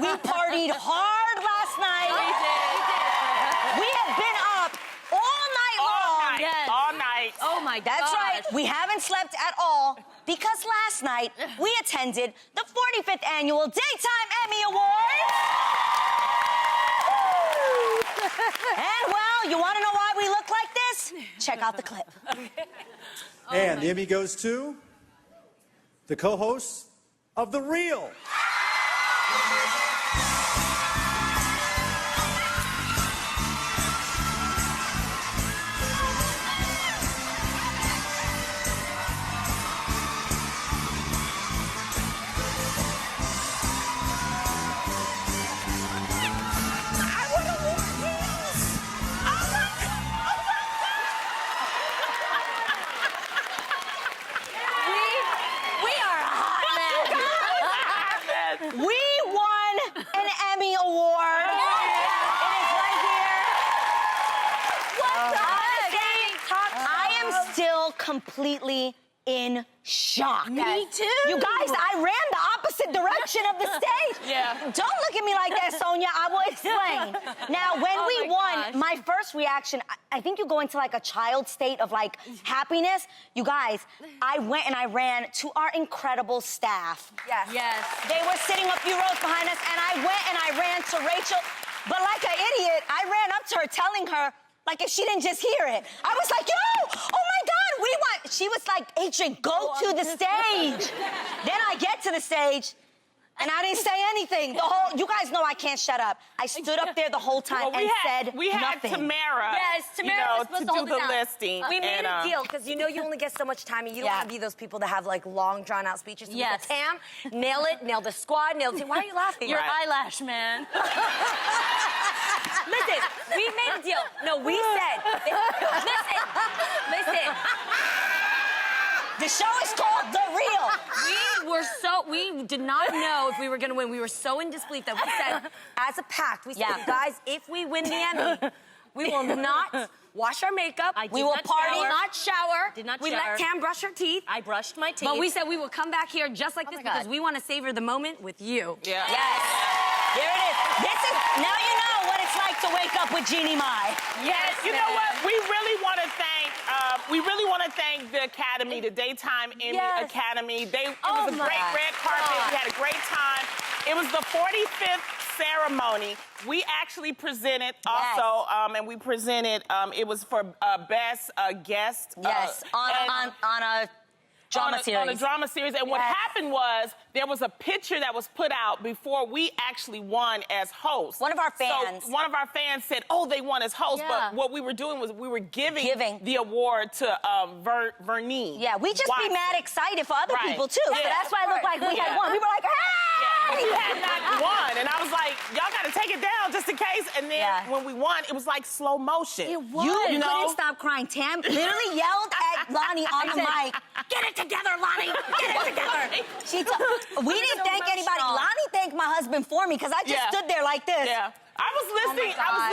We partied hard last night. We did. We have been up all night long. Yes. All night. Oh my God. That's right. We haven't slept at all because last night we attended the 45th annual Daytime Emmy Awards. And well, you want to know why we look like this? Check out the clip. And the Emmy goes to the co-hosts of The Real. We won an Emmy Award. It is right here. What the heck? I am still completely in shock. Me too. You guys, I ran the opposite direction of the stage. Yeah. Don't look at me like that, Sonia. I will explain. Now, when we won, my first reaction, I think you go into like a child state of like happiness. You guys, I went and I ran to our incredible staff. Yes. Yes. They were sitting a few rows behind us, and I went and I ran to Rachel. But like an idiot, I ran up to her telling her, like if she didn't just hear it. I was like, yo, oh my God, we won. She was like, Adrian, go to the stage. Then I get to the stage, and I didn't say anything. You guys know I can't shut up. I stood up there the whole time and said we had nothing. Tamara, Yes, Tamara was supposed to to hold do it the down. listing. We made and, a deal because you know you only get so much time and you don't want to be those people that have like long drawn out speeches. So Yes. Tam, nail it, nail the squad, nail the team. Why are you laughing? Your eyelash, man. Listen, we made a deal. No, we said. Listen. The show is called The Real. We did not know if we were going to win. We were so in disbelief that we said, as a pact, we said, guys, if we win the Emmy, we will not wash our makeup. We will party. We will not shower. Did not we shower. let Tam brush her teeth. I brushed my teeth. But we said we will come back here just like this my God. because we want to savor the moment with you. Yeah. Yes. There it is. Now you know what it's like to wake up with Jeannie Mai. Yes, you know what? We really want to thank the Academy, the Daytime Emmy Academy. It was a great red carpet. We had a great time. It was the 45th ceremony. We actually presented also, and we presented. It was for best guest. Yes, on a drama series. On a drama series. And what happened was there was a picture that was put out before we actually won as hosts. One of our fans. So one of our fans said, oh, they won as hosts. But what we were doing was we were giving the award to Vernie. Yeah, we just be mad excited for other people, too. So that's why it looked like we had won. We were like, hey! We had not won. And I was like, y'all got to take it down just in case. And then when we won, it was like slow motion. It was. You couldn't stop crying. Tam literally yelled at Lonnie on the mic, get it together, Lonnie. Get it together. We didn't thank anybody. Lonnie thanked my husband for me because I just stood there like this. Yeah. I was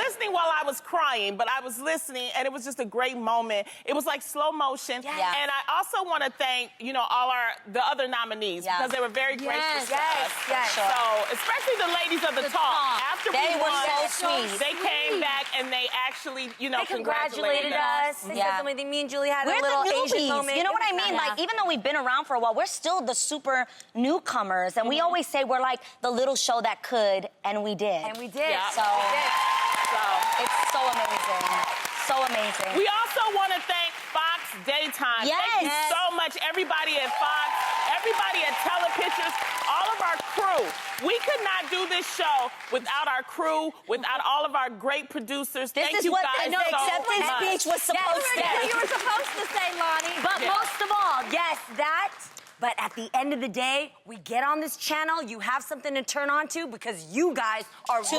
listening while I was crying, but I was listening, and it was just a great moment. It was like slow motion. Yes. And I also want to thank, all the other nominees because they were very gracious to us. Yes. So, especially the ladies of the talk. After They we were won, so sweet. They came back and they actually, They congratulated us. They said something. Me and Julie had We're a little the Asian newbies. moment. You know what I mean? Like, even though we've been around for a while, we're still the super newcomers. And we always say we're like the little show that could, and we did. And we did. So, it's so amazing. So amazing. We also want to thank Fox Daytime. Yes. Thank you so much, everybody at Fox, everybody at Telepictures, all of our crew. We could not do this show without our crew, without all of our great producers. This Thank is you what guys the so acceptance much. speech was supposed to be. You were supposed to say, Lonnie. But most of all, yes, that. But at the end of the day, we get on this channel, you have something to turn on to because you guys are watching.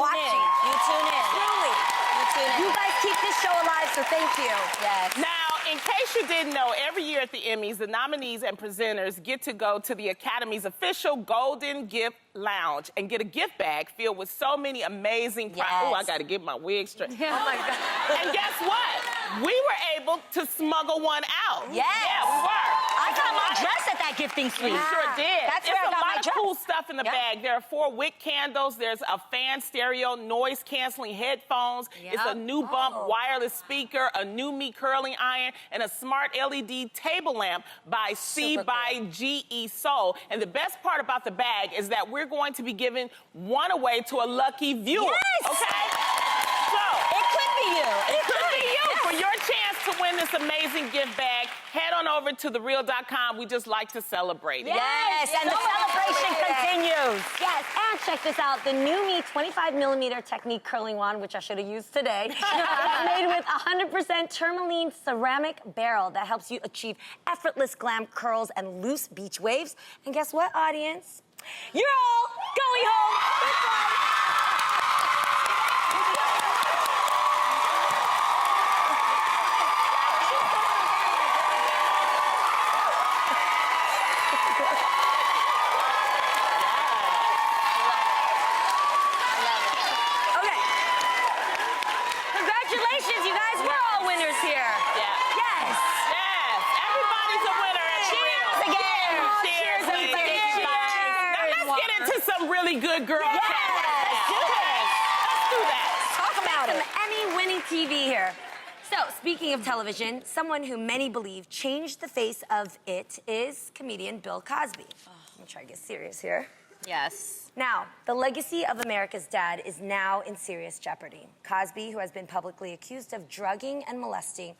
You tune in. Truly. You tune in. You guys keep this show alive, so thank you. Yes. Now, in case you didn't know, every year at the Emmys, the nominees and presenters get to go to the Academy's official Golden Gift Lounge and get a gift bag filled with so many amazing Oh, I got to get my wig straight. Oh, my God. And guess what? We were able to smuggle one out. Yes. Yeah, we were. I got my dress at that gifting suite. You sure did. That's There's where I a got my lot of dress. cool stuff in the Yeah. bag. There are 4 wick candles. There's a fan stereo, noise-canceling headphones. It's a new bump wireless speaker, a new Me curling iron, and a smart LED table lamp by C Super by cool. GE Soul. And the best part about the bag is that we're going to be giving one away to a lucky viewer. Yes! Okay? So, It could be you. it could be you. For your chance to win this amazing gift bag, head on over to thereal.com. We just like to celebrate it. Yes, and the celebration continues. Yes, and check this out. The new Me 25mm Technique curling wand, which I should have used today, is made with 100% tourmaline ceramic barrel that helps you achieve effortless glam curls and loose beach waves. And guess what, audience? You're all going home with one. Okay. Congratulations, you guys. We're all winners here. Yeah. Yes. Yes, everybody's a winner. at the Cheers Real. again. Cheers, Cheers, ladies. everybody. Now let's get into some really good girl Yes, chat right let's now. do it. Let's do that. Talk about Some it. Emmy-winning TV here. So, speaking of television, someone who many believe changed the face of it is comedian Bill Cosby. I'm gonna try to get serious here. Yes. Now, the legacy of America's dad is now in serious jeopardy. Cosby, who has been publicly accused of drugging and molesting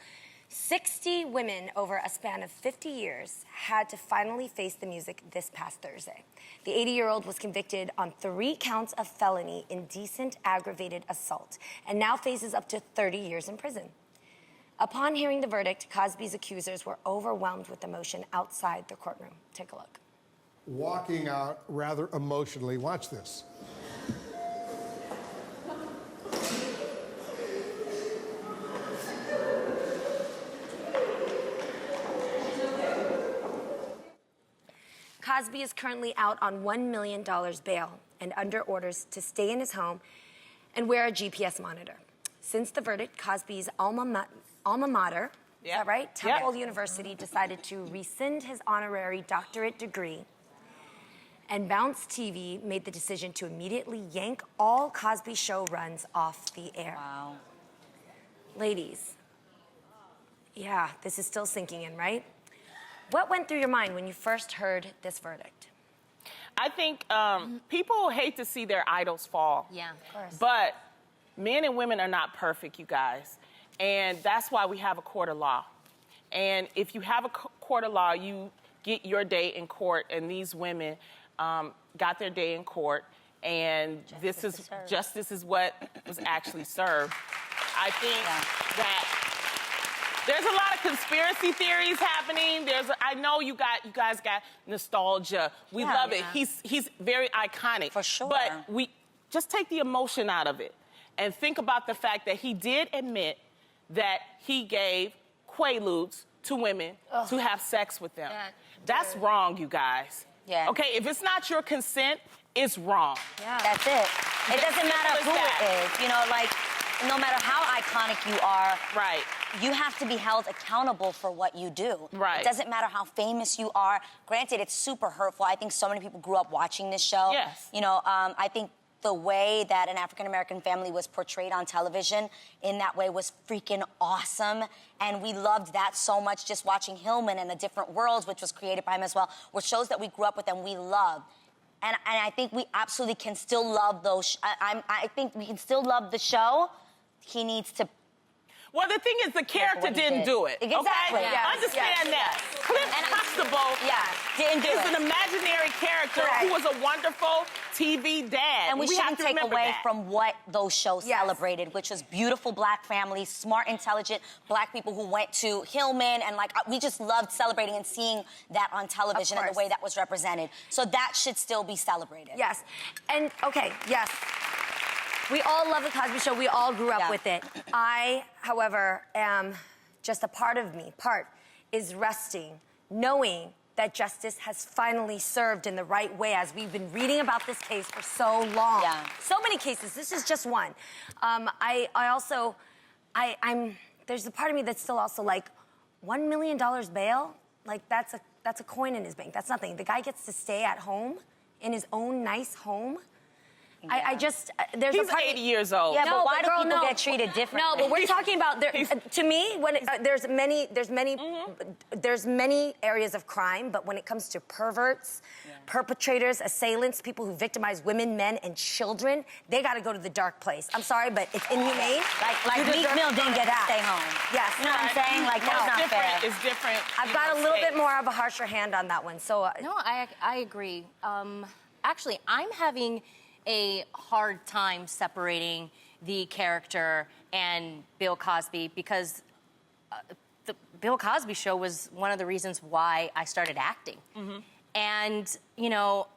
60 women over a span of 50 years, had to finally face the music this past Thursday. The 80-year-old was convicted on 3 counts of felony indecent aggravated assault and now faces up to 30 years in prison. Upon hearing the verdict, Cosby's accusers were overwhelmed with emotion outside the courtroom. Take a look. Walking out rather emotionally. Watch this. Cosby is currently out on $1 million bail and under orders to stay in his home and wear a GPS monitor. Since the verdict, Cosby's alma mater, is that right? Temple University decided to rescind his honorary doctorate degree, and Bounce TV made the decision to immediately yank all Cosby Show runs off the air. Wow. Ladies, yeah, this is still sinking in, right? What went through your mind when you first heard this verdict? I think people hate to see their idols fall. Yeah, of course. But men and women are not perfect, you guys. And that's why we have a court of law. And if you have a court of law, you get your day in court. And these women got their day in court. And justice is what was actually served. I think that there's a lot of conspiracy theories happening. I know you guys got nostalgia. We love it. He's very iconic. For sure. But we just take the emotion out of it and think about the fact that he did admit that he gave quaaludes to women to have sex with them. That's wrong, you guys. Yeah. Okay, if it's not your consent, it's wrong. Yeah. That's it. It doesn't matter who it is. You know, like, no matter how iconic you are, Right. you have to be held accountable for what you do. Right. It doesn't matter how famous you are. Granted, it's super hurtful. I think so many people grew up watching this show. Yes. You know, I think the way that an African-American family was portrayed on television in that way was freaking awesome. And we loved that so much, just watching Hillman and the Different Worlds, which was created by him as well, were shows that we grew up with and we loved. And I think we absolutely can still love those. I think we can still love the show. He needs to. Well, the thing is, the character what he didn't did. do it. Exactly. Okay? Yes, Understand that. Cliff Huxtable didn't do is it. an imaginary character who was a wonderful TV dad. And we have shouldn't to take remember away that. from what those shows celebrated, which was beautiful black families, smart, intelligent black people who went to Hillman, and like we just loved celebrating and seeing that on television and the way that was represented. So that should still be celebrated. Yes. And, okay, yes. We all love The Cosby Show. We all grew up with it. I, however, am just a part is resting, knowing that justice has finally served in the right way, as we've been reading about this case for so long. Yeah. So many cases. This is just one. There's a part of me that's still also like, $1 million bail? Like, that's That's a coin in his bank. That's nothing. The guy gets to stay at home in his own nice home. I just, there's He's a part 80 years old. Yeah, No, but why but girl, do people no. get treated differently? No, but we're talking about to me when there's many areas of crime, but when it comes to perverts, perpetrators, assailants, people who victimize women, men, and children, they got to go to the dark place. I'm sorry, but it's inhumane. Like Meek Mill didn't get to stay home. Yes. You know what I'm saying? Like, that's not fair. It's different. I've got a little bit more of a harsher hand on that one. So No, I agree. Actually, I'm having a hard time separating the character and Bill Cosby because the Bill Cosby show was one of the reasons why I started acting. And, you know,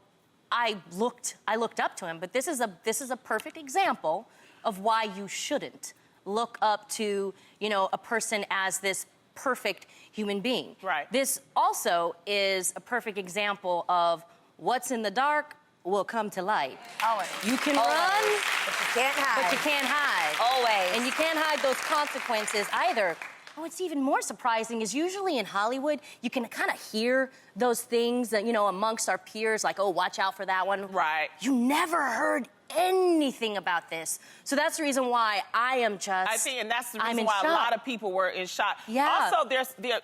I looked up to him, but this is a perfect example of why you shouldn't look up to, you know, a person as this perfect human being. Right. This also is a perfect example of what's in the dark will come to light. Always. You can Always. run, but you can't hide. but you can't hide. Always. And you can't hide those consequences either. Oh, what's even more surprising is usually in Hollywood, you can kind of hear those things that, you know, amongst our peers, like, oh, watch out for that one. Right. You never heard anything about this. So that's the reason why I am just, I think, and that's the I'm reason in why shock. a lot of people were in shock. Yeah. Also,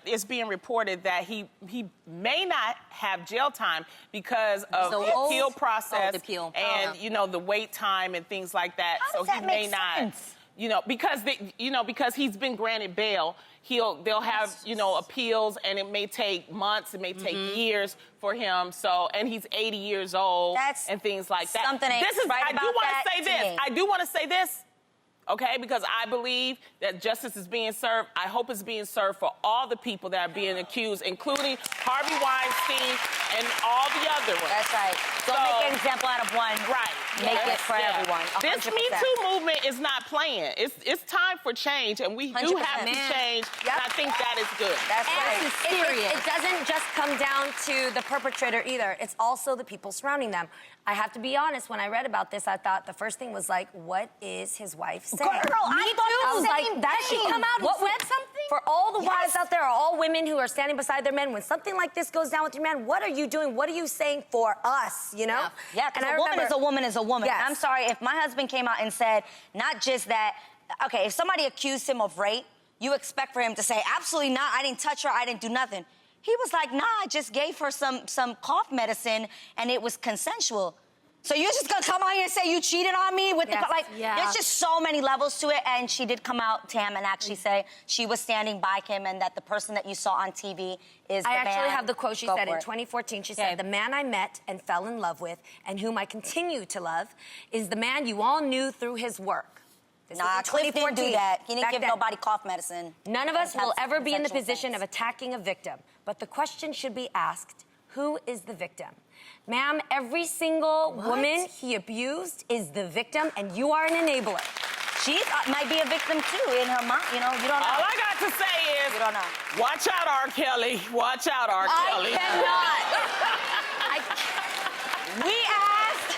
it's being reported that he may not have jail time because of So the old? appeal process Oh, the appeal. and Oh. you know the wait time and things like that. How so does he that may make not. sense? You know, because because he's been granted bail, they'll have, you know, appeals, and it may take months, it may take years for him. So, and he's 80 years old, and things like that. Something ain't right I do about want that to say to this. me. I do want to say this. Okay, because I believe that justice is being served. I hope it's being served for all the people that are being accused, including Harvey Weinstein and all the other ones. That's right. Don't make an example out of one. Right. Make it for everyone. This 100%. Me Too movement is not playing. It's time for change, and we do 100%. have to change. And I think that is good. That's And right. it doesn't just come down to the perpetrator either. It's also the people surrounding them. I have to be honest, when I read about this, I thought the first thing was like, what is his wife saying? Girl, I thought I was the like, same that thing. should come out and What said something? For all the wives out there, all women who are standing beside their men, when something like this goes down with your man, what are you doing? What are you saying for us, you know? Yeah, because a woman is a woman is a woman. Yes. I'm sorry, if my husband came out and said, not just that, okay, if somebody accused him of rape, you expect for him to say, absolutely not, I didn't touch her, I didn't do nothing. He was like, nah, I just gave her some cough medicine and it was consensual. So you're just gonna come out here and say you cheated on me with there's just so many levels to it. And she did come out, Tam, and actually say she was standing by him and that the person that you saw on TV is the man. I actually have the quote she Go said for in it. 2014. She said, the man I met and fell in love with and whom I continue to love is the man you all knew through his work. This Nah, was in Cliff didn't do 2014. that. He didn't Back give then. nobody cough medicine. None of us will ever be in the Consensual position sex. of attacking a victim, but the question should be asked, who is the victim? Ma'am, every single woman he abused is the victim, and you are an enabler. She might be a victim too in her mind. You know, you don't know. All I got to say is, You don't know. watch out, R. Kelly. Watch out, R. Kelly. We asked.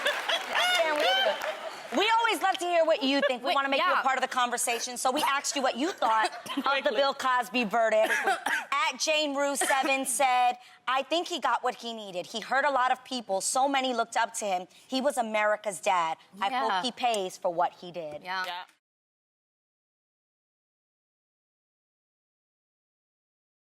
We always love to hear what you think. We want to make you a part of the conversation. So we asked you what you thought of the Bill Cosby verdict. At Jane Rue 7 said, I think he got what he needed. He hurt a lot of people. So many looked up to him. He was America's dad. I hope he pays for what he did. Yeah.